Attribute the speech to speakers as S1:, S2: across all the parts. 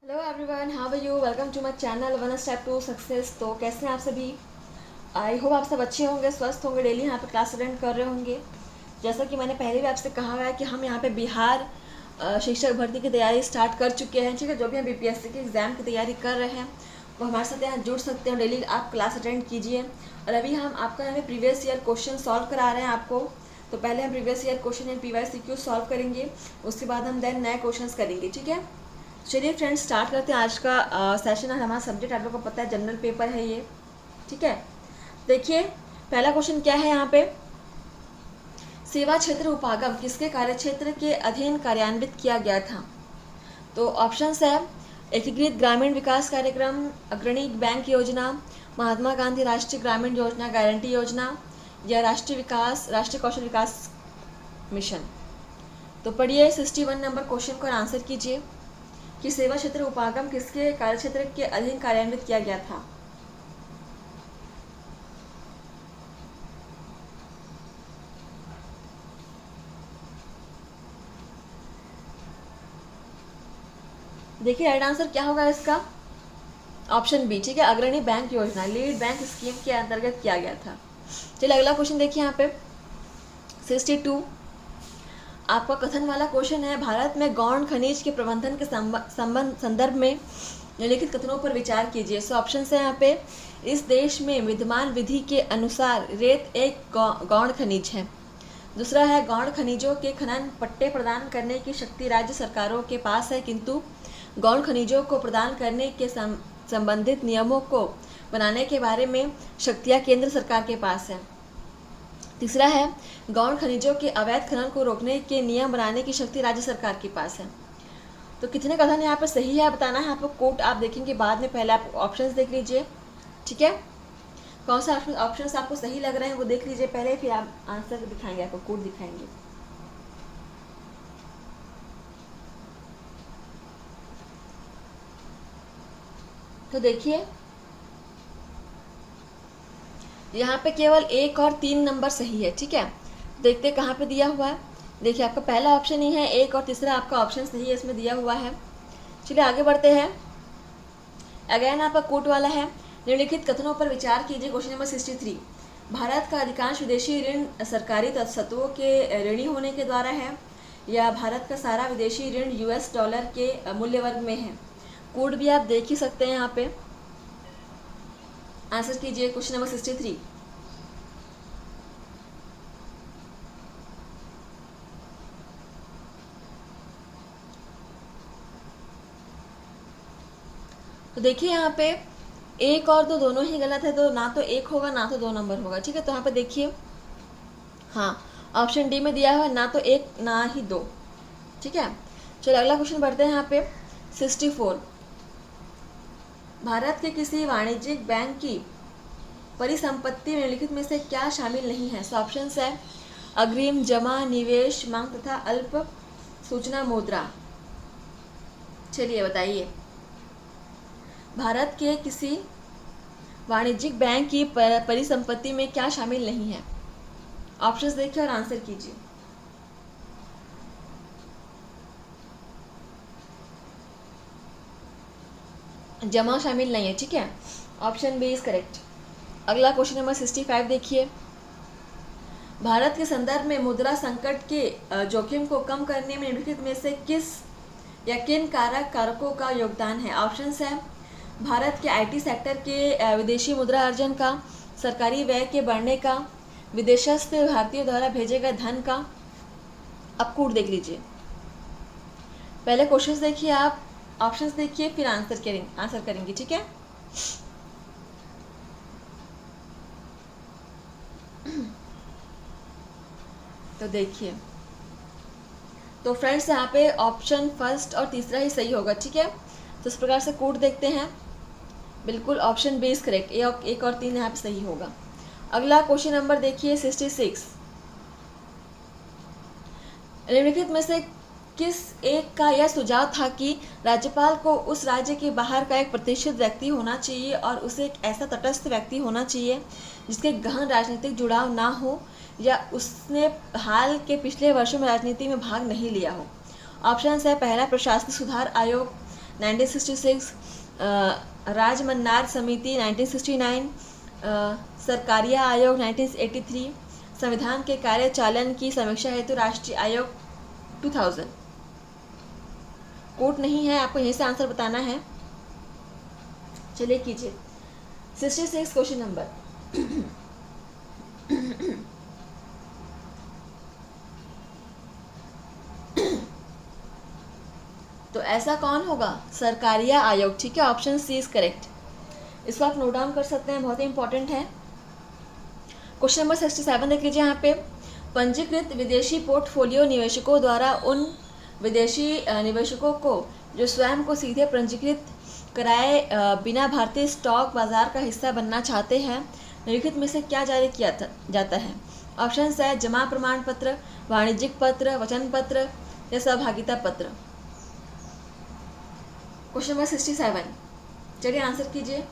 S1: Hello everyone, how are you? Welcome to my channel one step to success. तो कैसे हैं आप सभी? आई होप आप सब अच्छे होंगे, स्वस्थ होंगे, डेली यहाँ पे क्लास अटेंड कर रहे होंगे। जैसा कि मैंने पहले भी आपसे कहा हुआ है कि हम यहाँ पे बिहार शिक्षक भर्ती की तैयारी स्टार्ट कर चुके हैं। ठीक है, जो भी हम बीपीएससी के एग्ज़ाम की तैयारी कर रहे हैं वो हमारे साथ यहाँ जुड़ सकते हैं। डेली आप क्लास अटेंड कीजिए। और अभी हम आपका यहाँ पे प्रीवियस ईयर क्वेश्चन सॉल्व करा रहे हैं आपको। तो पहले हम previous year question and PYCQ solve करेंगे, उसके बाद हम देन नए क्वेश्चन करेंगे। ठीक है, चलिए फ्रेंड्स स्टार्ट करते हैं आज का सेशन। है हमारा सब्जेक्ट आप लोग को पता है, जनरल पेपर है ये। ठीक है, देखिए पहला क्वेश्चन क्या है यहाँ पे। सेवा क्षेत्र उपागम किसके कार्यक्षेत्र के अधीन कार्यान्वित किया गया था? तो ऑप्शंस है एकीकृत ग्रामीण विकास कार्यक्रम, अग्रणी बैंक योजना, महात्मा गांधी राष्ट्रीय ग्रामीण योजना गारंटी योजना, या राष्ट्रीय कौशल विकास मिशन। तो पढ़िए 61 नंबर क्वेश्चन को आंसर कीजिए कि सेवा क्षेत्र उपागम किसके कार्यक्षेत्र के अधीन कार्यान्वित किया गया था? देखिए राइट आंसर क्या होगा इसका, ऑप्शन बी। ठीक है, अग्रणी बैंक योजना, लीड बैंक स्कीम के अंतर्गत किया गया था। चलिए अगला क्वेश्चन देखिए यहाँ पे 62 आपका कथन वाला क्वेश्चन है। भारत में गौण खनिज के प्रबंधन के संदर्भ में निम्नलिखित कथनों पर विचार कीजिए। सो ऑप्शन है यहाँ पे, इस देश में विद्यमान विधि के अनुसार रेत एक गौण खनिज है। दूसरा है, गौण खनिजों के खनन पट्टे प्रदान करने की शक्ति राज्य सरकारों के पास है, किंतु गौण खनिजों को प्रदान करने के संबंधित नियमों को बनाने के बारे में शक्तियाँ केंद्र सरकार के पास है। तीसरा है, गौण खनिजों के अवैध खनन को रोकने के नियम बनाने की शक्ति राज्य सरकार के पास है। तो कितने कथन यहाँ पर सही है बताना है आपको। कोट आप देखेंगे बाद में, पहले आप ऑप्शंस देख लीजिए। ठीक है, कौन सा ऑप्शंस आपको सही लग रहे हैं वो देख लीजिए पहले, फिर आप आंसर दिखाएंगे, आपको कोट दिखाएंगे। तो देखिए यहाँ पे केवल 1 और 3 नंबर सही है। ठीक है, देखते कहाँ पे दिया हुआ है। देखिए आपका पहला ऑप्शन ही है 1 और तीसरा आपका ऑप्शन सही है, इसमें दिया हुआ है। चलिए आगे बढ़ते हैं। अगेन आपका कोट वाला है, निम्नलिखित कथनों पर विचार कीजिए। क्वेश्चन नंबर 63, भारत का अधिकांश विदेशी ऋण सरकारी तत्वों के ऋणी होने के द्वारा है, या भारत का सारा विदेशी ऋण US डॉलर के मूल्य वर्ग में है? कोड भी आप देख ही सकते हैं यहाँ पे। आंसर कीजिए क्वेश्चन नंबर 63। तो देखिए यहाँ पे 1 और 2 दोनों ही गलत है, तो ना तो 1 होगा ना तो 2 नंबर होगा। ठीक है, तो यहाँ पे देखिए हाँ ऑप्शन डी में दिया हुआ है, ना तो 1 ना ही 2। ठीक है, चलो अगला क्वेश्चन बढ़ते हैं यहाँ पे 64, भारत के किसी वाणिज्यिक बैंक की परिसंपत्ति में निम्नलिखित में से क्या शामिल नहीं है? सो ऑप्शन है अग्रिम, जमा, निवेश, मांग तथा अल्प सूचना मुद्रा। चलिए बताइए, भारत के किसी वाणिज्यिक बैंक की परिसंपत्ति में क्या शामिल नहीं है? ऑप्शंस देखिए और आंसर कीजिए। जमा शामिल नहीं है। ठीक है, ऑप्शन बी इज करेक्ट। अगला क्वेश्चन नंबर 65 देखिए, भारत के संदर्भ में मुद्रा संकट के जोखिम को कम करने में निम्नलिखित में से किस या किन कारकों का योगदान है? ऑप्शंस है भारत के IT सेक्टर के विदेशी मुद्रा अर्जन का, सरकारी व्यय के बढ़ने का, विदेशस्थ भारतीयों द्वारा भेजे गए धन का। अब कोड देख लीजिए, पहले क्वेश्चंस देखिए आप, ऑप्शंस देखिए, फिर आंसर करेंगे। ठीक है, तो देखिए, तो फ्रेंड्स यहाँ पे ऑप्शन फर्स्ट और तीसरा ही सही होगा। ठीक है, तो इस प्रकार से कोड देखते हैं, बिल्कुल ऑप्शन बी इज करेक्ट। 1 और 3 यहाँ पे सही होगा। अगला क्वेश्चन नंबर देखिए 66, निम्नलिखित में से किस एक का यह सुझाव था कि राज्यपाल को उस राज्य के बाहर का एक प्रतिष्ठित व्यक्ति होना चाहिए और उसे एक ऐसा तटस्थ व्यक्ति होना चाहिए जिसके गहन राजनीतिक जुड़ाव ना हो या उसने हाल के पिछले वर्षों में राजनीति में भाग नहीं लिया हो? ऑप्शन है पहला प्रशासनिक सुधार आयोग, 1966, राजमन्नार समिति 1969, सरकारिया आयोग 1983, संविधान के कार्यचालन की समीक्षा हेतु राष्ट्रीय आयोग 2000। कोट नहीं है, आपको यहीं से आंसर बताना है। चलिए कीजिए 66 क्वेश्चन नंबर। तो ऐसा कौन होगा? सरकारिया आयोग। ठीक है, ऑप्शन सी इज करेक्ट। इसको आप नोट डाउन कर सकते हैं, बहुत ही इंपॉर्टेंट है। क्वेश्चन नंबर 67 देख लीजिए यहाँ पे। पंजीकृत विदेशी पोर्टफोलियो निवेशकों द्वारा उन विदेशी निवेशकों को जो स्वयं को सीधे पंजीकृत कराए बिना भारतीय स्टॉक बाजार का हिस्सा बनना चाहते हैं, निम्नलिखित में से क्या जारी किया जाता है? ऑप्शन है जमा प्रमाण पत्र, वाणिज्यिक पत्र, वचन पत्र या सहभागिता पत्र। क्वेश्चन नंबर 67, चलिए आंसर कीजिए।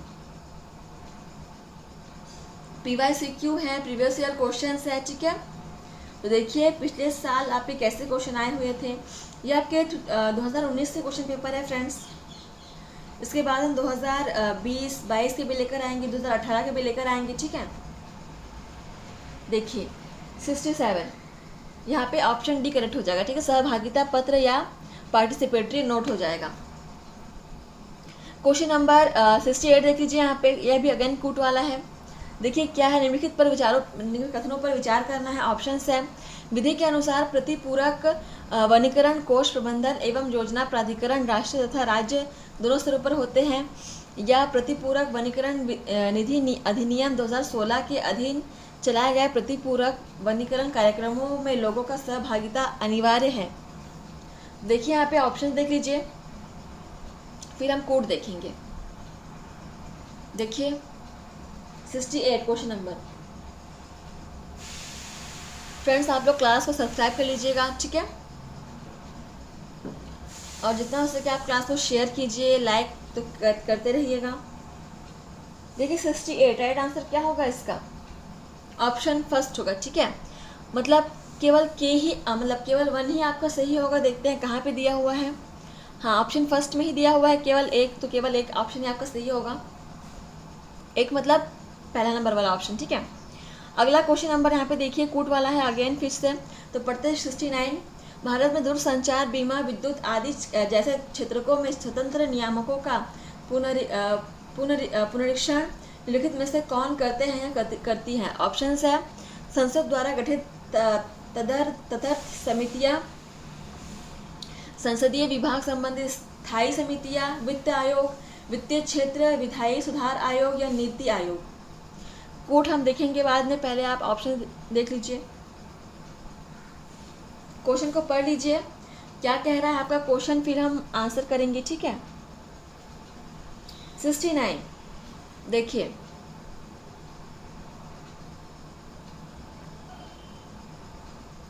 S1: PYCQ है, प्रीवियस ईयर क्वेश्चन है। ठीक है, तो देखिए पिछले साल आपके कैसे क्वेश्चन आए हुए थे। ये आपके 2019 से क्वेश्चन पेपर है फ्रेंड्स। इसके बाद हम 2020-22 के भी लेकर आएंगे, 2018 के भी लेकर आएंगे। ठीक है, देखिए 67 यहाँ पे ऑप्शन डी करेक्ट हो जाएगा। ठीक है, सहभागिता पत्र या पार्टिसिपेटरी नोट हो जाएगा। क्वेश्चन नंबर 68 देख लीजिए यहाँ पे, यह भी अगेन कूट वाला है। देखिए क्या है, निम्नलिखित कथनों पर विचार करना है। ऑप्शन है विधि के अनुसार प्रतिपूरक वनीकरण कोष प्रबंधन एवं योजना प्राधिकरण राष्ट्रीय तथा राज्य दोनों स्तरों पर होते हैं, या प्रतिपूरक वनीकरण निधि अधिनियम 2016 के अधीन चलाए गए प्रतिपूरक वनीकरण कार्यक्रमों में लोगों का सहभागिता अनिवार्य है। देखिए यहाँ पे ऑप्शन देख लीजिए, फिर हम कोड देखेंगे। देखिए 68 क्वेश्चन नंबर। फ्रेंड्स आप लोग क्लास को सब्सक्राइब कर लीजिएगा। ठीक है, और जितना हो सके आप क्लास को शेयर कीजिए, लाइक तो करते रहिएगा। देखिए 68 राइट आंसर क्या होगा इसका? ऑप्शन फर्स्ट होगा। ठीक है, मतलब केवल के ही मतलब केवल वन ही आपका सही होगा। देखते हैं कहाँ पे दिया हुआ है। हाँ, ऑप्शन फर्स्ट में ही दिया हुआ है केवल एक, तो केवल एक ऑप्शन ही आपका सही होगा। एक मतलब पहला नंबर वाला ऑप्शन। ठीक है, अगला क्वेश्चन नंबर यहाँ पे देखिए कूट वाला है अगेन फिर से। तो पढ़ते हैं 69। भारत में दूरसंचार, बीमा, विद्युत आदि जैसे क्षेत्रों में स्वतंत्र नियामकों का पुनरीक्षण निम्नलिखित में से कौन करते हैं या करती हैं? ऑप्शन है संसद द्वारा गठित तदर्थ समितियाँ, संसदीय विभाग संबंधी स्थायी समितियाँ, वित्त आयोग, वित्तीय क्षेत्र विधायी सुधार आयोग या नीति आयोग। कोट हम देखेंगे बाद में, पहले आप ऑप्शन देख लीजिए। क्वेश्चन को पढ़ लीजिए, क्या कह रहा है आपका क्वेश्चन, फिर हम आंसर करेंगे। ठीक है, 69 देखिए,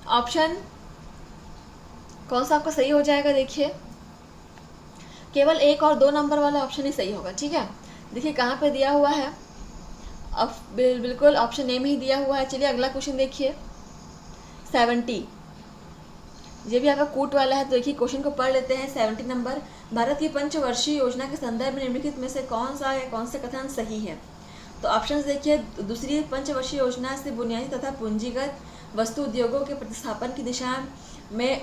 S1: ऑप्शन कौन सा आपका सही हो जाएगा? देखिए केवल एक और दो नंबर वाला ऑप्शन ही सही होगा। ठीक है, देखिए कहाँ पे दिया हुआ है, अब बिल्कुल ऑप्शन ए में ही दिया हुआ है। चलिए अगला क्वेश्चन देखिए 70, ये भी आपका कूट वाला है। तो देखिए क्वेश्चन को पढ़ लेते हैं। 70 नंबर, भारत की पंचवर्षीय योजना के संदर्भ में निम्नलिखित में से कौन सा या कौन से कथन सही है? तो ऑप्शन देखिए, दूसरी पंचवर्षीय योजना से बुनियादी तथा पूंजीगत वस्तु उद्योगों के प्रतिस्थापन की दिशा में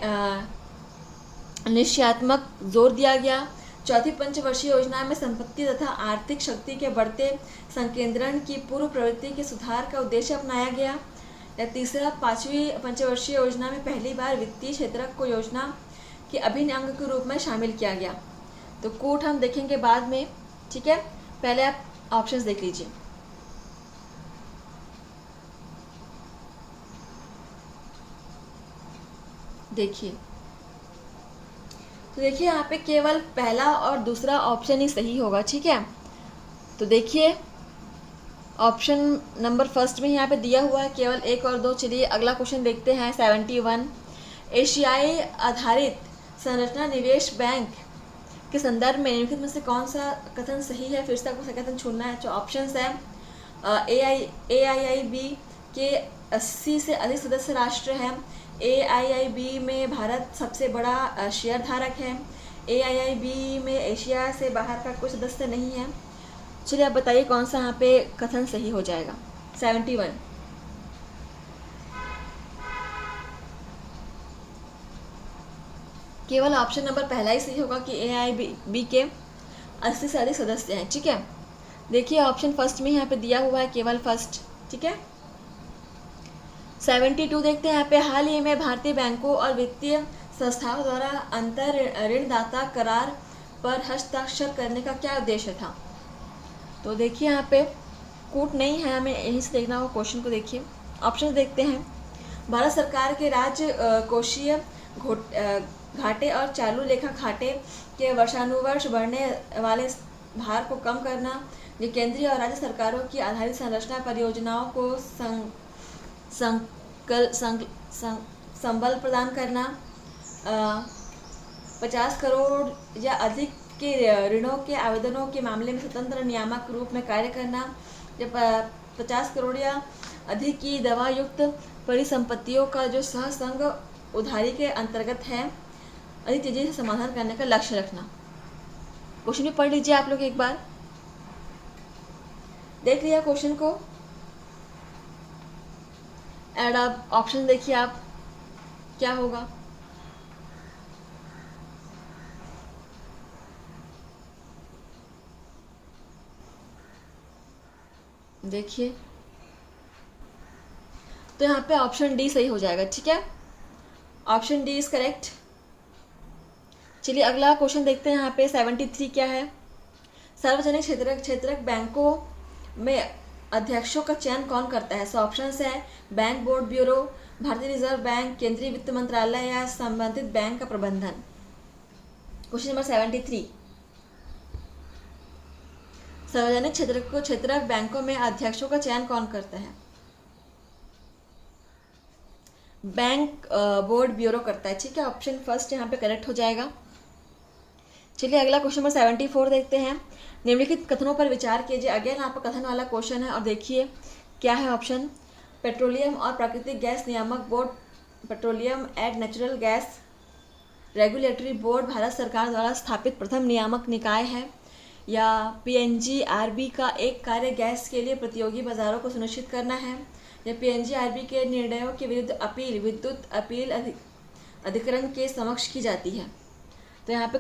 S1: निश्चयात्मक जोर दिया गया। चौथी पंचवर्षीय योजना में संपत्ति तथा आर्थिक शक्ति के बढ़ते संकेंद्रण की पूर्व प्रवृत्ति के सुधार का उद्देश्य अपनाया गया। या तीसरा, पांचवी पंचवर्षीय योजना में पहली बार वित्तीय क्षेत्र को योजना के अभिन्न अंग के रूप में शामिल किया गया। तो कूट हम देखेंगे बाद में। ठीक है, पहले आप ऑप्शंस देख लीजिए। देखिए, तो देखिए यहाँ पे केवल पहला और दूसरा ऑप्शन ही सही होगा। ठीक है, तो देखिए ऑप्शन नंबर फर्स्ट में यहाँ पे दिया हुआ है केवल एक और दो। चलिए अगला क्वेश्चन देखते हैं 71। एशियाई आधारित संरचना निवेश बैंक के संदर्भ में निम्नलिखित में से कौन सा कथन सही है? फिर से आपको कथन चुनना है। जो ऑप्शन है AIIB के 80 से अधिक सदस्य राष्ट्र हैं। AIIB में भारत सबसे बड़ा शेयर धारक है। AIIB में एशिया से बाहर का कोई सदस्य नहीं है। चलिए आप बताइए कौन सा यहाँ पे कथन सही हो जाएगा। 71। केवल ऑप्शन नंबर पहला ही सही होगा कि AIIB के 80 से अधिक सदस्य हैं। ठीक है, देखिए ऑप्शन फर्स्ट में यहाँ पे दिया हुआ है केवल फर्स्ट। ठीक है, 72 देखते हैं यहाँ पे। हाल ही में भारतीय बैंकों और वित्तीय संस्थाओं द्वारा अंतर ऋणदाता करार पर हस्ताक्षर करने का क्या उद्देश्य था। तो देखिए यहाँ पे कूट नहीं है, हमें यहीं से देखना होगा क्वेश्चन को। देखिए ऑप्शन देखते हैं। भारत सरकार के राज्य कोषीय घाटे और चालू लेखा खाते के वर्षानुवर्ष बढ़ने वाले भार को कम करना, ये केंद्रीय और राज्य सरकारों की आधारित संरचना परियोजनाओं को संबल प्रदान करना, 50 करोड़ या अधिक के ऋणों के आवेदनों के मामले में स्वतंत्र नियामक रूप में कार्य करना, जब 50 करोड़ या अधिक की दवा युक्त परिसंपत्तियों का जो सहसंग उधारी के अंतर्गत है अधिक तेजी से समाधान करने का लक्ष्य रखना। क्वेश्चन भी पढ़ लीजिए आप लोग एक बार, देख लिया क्वेश्चन को। एड आप ऑप्शन देखिए आप क्या होगा। देखिए तो यहाँ पे ऑप्शन डी सही हो जाएगा। ठीक है, ऑप्शन डी इज करेक्ट। चलिए अगला क्वेश्चन देखते हैं। यहाँ पे 73 क्या है। सार्वजनिक क्षेत्रक बैंकों में अध्यक्षों का चयन कौन करता है। सो ऑप्शन है बैंक बोर्ड ब्यूरो, भारतीय रिजर्व बैंक, केंद्रीय वित्त मंत्रालय या संबंधित बैंक का प्रबंधन। क्वेश्चन नंबर 73, सार्वजनिक क्षेत्रक बैंकों में अध्यक्षों का चयन कौन करता है। बैंक बोर्ड ब्यूरो करता है। ठीक है, ऑप्शन फर्स्ट यहाँ पे करेक्ट हो जाएगा। चलिए अगला क्वेश्चन नंबर 74 देखते हैं। निम्नलिखित कथनों पर विचार कीजिए। अगेन आपका कथन वाला क्वेश्चन है और देखिए क्या है ऑप्शन। पेट्रोलियम और प्राकृतिक गैस नियामक board, petroleum and natural gas regulatory board Bharat सरकार द्वारा स्थापित प्रथम नियामक निकाय है, या PNGRB का एक कार्य गैस के लिए प्रतियोगी बाजारों को सुनिश्चित करना है, या PNGRB के निर्णयों के विरुद्ध अपील विद्युत अपील अधिकरण के समक्ष की जाती है। तो यहाँ पे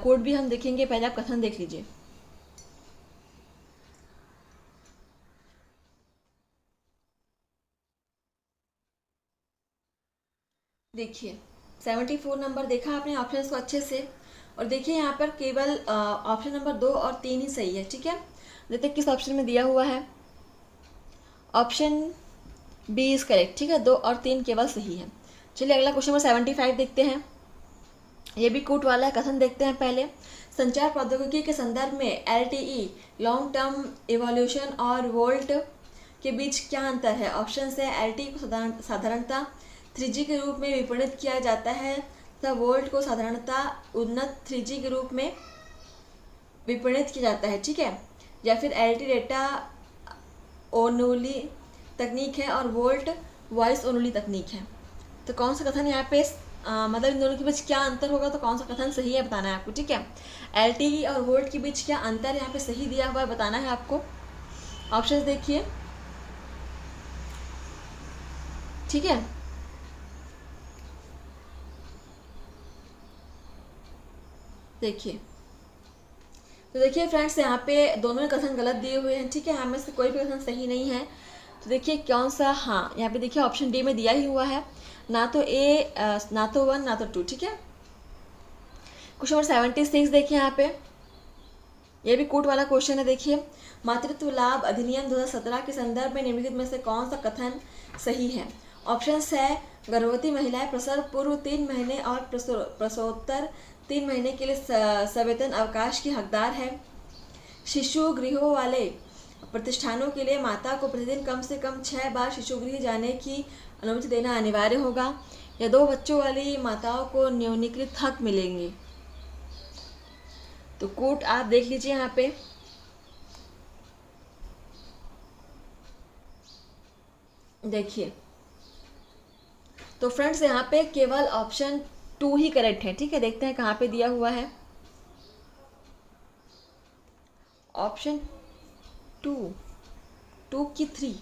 S1: कोड भी हम देखेंगे, पहले आप कथन देख लीजिए। देखिए 74 नंबर देखा आपने ऑप्शंस को अच्छे से, और देखिए यहाँ पर केवल ऑप्शन नंबर 2 और 3 ही सही है। ठीक है, देखते किस ऑप्शन में दिया हुआ है। Option B is correct. ठीक है, 2 और 3 केवल सही है। चलिए अगला क्वेश्चन नंबर 75 देखते हैं। ये भी कूट वाला है। कथन देखते हैं पहले। संचार प्रौद्योगिकी के संदर्भ में LTE लॉन्ग टर्म इवोल्यूशन और वोल्ट के बीच क्या अंतर है। ऑप्शन है LTE को साधारणतः 3G के रूप में विपणित किया जाता है तथा वोल्ट को साधारणतः उन्नत 3G के रूप में विपणित किया जाता है। ठीक है, या फिर LTE डेटा ओनली तकनीक है और वोल्ट वॉइस ओनली तकनीक है। तो कौन सा कथन यहाँ पे मतलब इन दोनों के बीच क्या अंतर होगा, तो कौन सा कथन सही है बताना है आपको। ठीक है, LTE और वोल्ट के बीच क्या अंतर यहाँ पे सही दिया हुआ है बताना है आपको। ऑप्शंस देखिए। ठीक है, देखिए तो देखिए फ्रेंड्स यहाँ पे दोनों कथन गलत दिए हुए हैं। ठीक है, हमें से कोई भी कथन सही नहीं है। तो देखिए कौन सा, हाँ यहाँ पे देखिए ऑप्शन डी में दिया ही हुआ है, ना तो ए ना तो 1 ना तो 2। ठीक है, क्वेश्चन नंबर 76 देखिए यहाँ पे, ये भी कोट वाला क्वेश्चन है। देखिए मातृत्व लाभ अधिनियम 2017 के संदर्भ में निम्नलिखित में से कौन सा कथन सही है। ऑप्शन है गर्भवती महिलाएं प्रसव पूर्व 3 महीने और प्रसवोत्तर 3 महीने के लिए सवेतन अवकाश की हकदार है। शिशु गृहों वाले प्रतिष्ठानों के लिए माता को प्रतिदिन कम से कम 6 बार शिशु गृह जाने की अनुमति देना अनिवार्य होगा, या 2 बच्चों वाली माताओं को न्यूनीकृत हक मिलेंगे। तो कोट आप देख लीजिए यहाँ पे। देखिए तो फ्रेंड्स यहाँ पे केवल ऑप्शन 2 ही करेक्ट है। ठीक है, देखते हैं कहाँ पे दिया हुआ है। ऑप्शन 2 की 3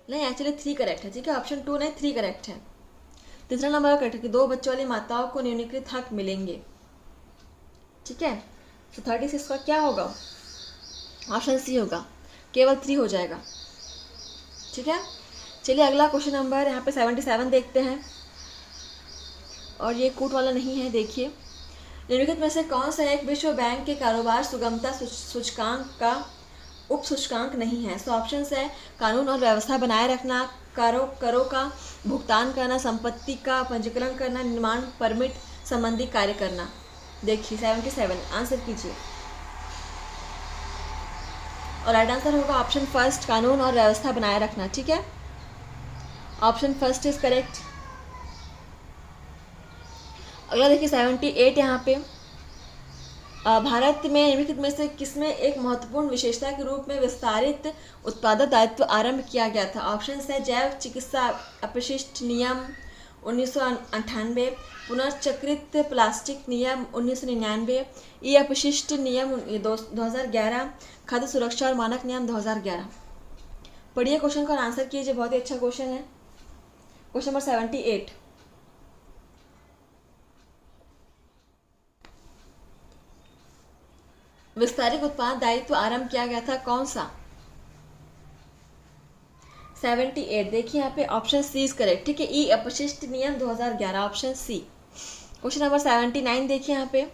S1: नहीं, एक्चुअली 3 करेक्ट है। ठीक है, ऑप्शन 2 नहीं 3 करेक्ट है। तीसरा नंबर करेक्ट है कि 2 बच्चों वाली माताओं को न्यूनीकृत हक मिलेंगे। ठीक है, तो 36 का क्या होगा? ऑप्शन सी होगा, केवल 3 हो जाएगा। ठीक है, चलिए अगला क्वेश्चन नंबर यहाँ पे 77 देखते हैं, और ये कूट वाला नहीं है। देखिए, निम्नलिखित में से कौन सा एक विश्व बैंक के कारोबार सुगमता सूचकांक का उप सूचकांक नहीं है? सो ऑप्शन है कानून और व्यवस्था बनाए रखना, करों का भुगतान करना, संपत्ति का पंजीकरण करना, निर्माण परमिट संबंधी कार्य करना। देखिए 77 आंसर कीजिए, और राइट आंसर होगा ऑप्शन फर्स्ट, कानून और व्यवस्था बनाए रखना। ठीक है, ऑप्शन फर्स्ट इज करेक्ट। अगला देखिए 78 यहाँ पे, भारत में निम्नलिखित में से किसमें एक महत्वपूर्ण विशेषता के रूप में विस्तारित उत्पादक दायित्व आरंभ किया गया था? ऑप्शन है जैव चिकित्सा अपशिष्ट नियम 1998, पुनर्चक्रित प्लास्टिक नियम 1999, ई अपशिष्ट नियम 2011, खाद्य सुरक्षा और मानक नियम 2011। पढ़िए क्वेश्चन का आंसर कीजिए, बहुत ही अच्छा क्वेश्चन है। क्वेश्चन नंबर 78, विस्तारित उत्पाद दायित्व आरंभ किया गया था, कौन सा? 78 देखिए यहाँ पे ऑप्शन सी इज करेक्ट। ठीक है, ई अपशिष्ट नियम 2011, ऑप्शन सी। क्वेश्चन नंबर 79 देखिए यहाँ पे,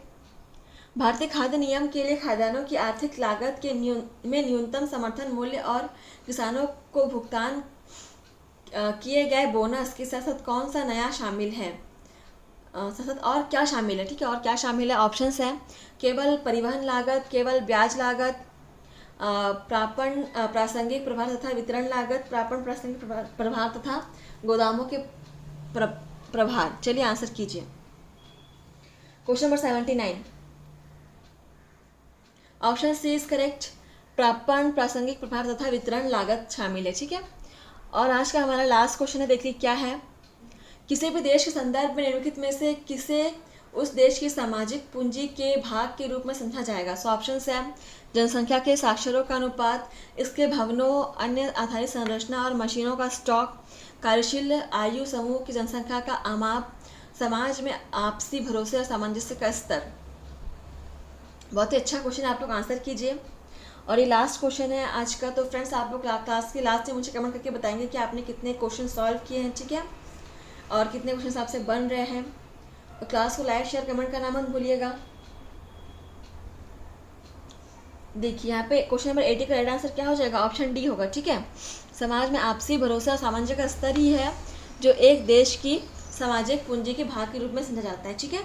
S1: भारतीय खाद्य नियम के लिए खाद्यान्नों की आर्थिक लागत के में न्यूनतम समर्थन मूल्य और किसानों को भुगतान किए गए बोनस के साथ साथ कौन सा नया शामिल है? साथ और क्या शामिल है? ठीक है, और क्या शामिल है? ऑप्शंस हैं केवल परिवहन लागत, केवल ब्याज लागत, प्रापण प्रासंगिक प्रभार तथा वितरण लागत, प्रापण प्रासंगिक प्रभार तथा गोदामों के प्रभार। चलिए आंसर कीजिए। Question number 79, option C is correct, प्रापण प्रासंगिक प्रभार तथा वितरण लागत शामिल है। ठीक है, और आज का हमारा लास्ट क्वेश्चन है, देखिए क्या है। किसी भी देश के संदर्भ में निम्नलिखित में से किसे उस देश की सामाजिक पूंजी के भाग के रूप में समझा जाएगा? सो ऑप्शन है जनसंख्या के साक्षरों का अनुपात, इसके भवनों, अन्य आधारित संरचना और मशीनों का स्टॉक, कार्यशील आयु समूह की जनसंख्या का आमाप, समाज में आपसी भरोसे और सामंजस्य का स्तर। बहुत ही अच्छा क्वेश्चन, आप लोग आंसर कीजिए। और ये लास्ट क्वेश्चन है आज का। तो फ्रेंड्स, आप लोग क्लास के लास्ट में मुझे कमेंट करके बताएंगे कि आपने कितने क्वेश्चन सॉल्व किए हैं। ठीक है, और कितने क्वेश्चन आपसे बन रहे हैं। और क्लास को लाइक शेयर कमेंट करना मत भूलिएगा। देखिए यहाँ पे क्वेश्चन नंबर 80 का राइट आंसर क्या हो जाएगा? ऑप्शन डी होगा। ठीक है, समाज में आपसी भरोसा और सामंजस्य का स्तर ही है जो एक देश की सामाजिक पूंजी के भाग के रूप में समझा जाता है। ठीक है,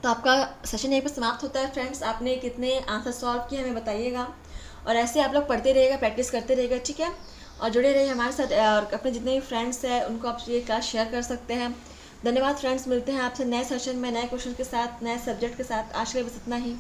S1: तो आपका सेशन यहीं पर समाप्त होता है। फ्रेंड्स, आपने कितने आंसर सॉल्व किए हमें बताइएगा, और ऐसे आप लोग पढ़ते रहिएगा, प्रैक्टिस करते रहिएगा। ठीक है, और जुड़े रहिए हमारे साथ, और अपने जितने भी फ्रेंड्स हैं उनको आप ये क्लास शेयर कर सकते हैं। धन्यवाद फ्रेंड्स, मिलते हैं आपसे नए सेशन में नए क्वेश्चन के साथ, नए सब्जेक्ट के साथ। आज के लिए बस इतना ही।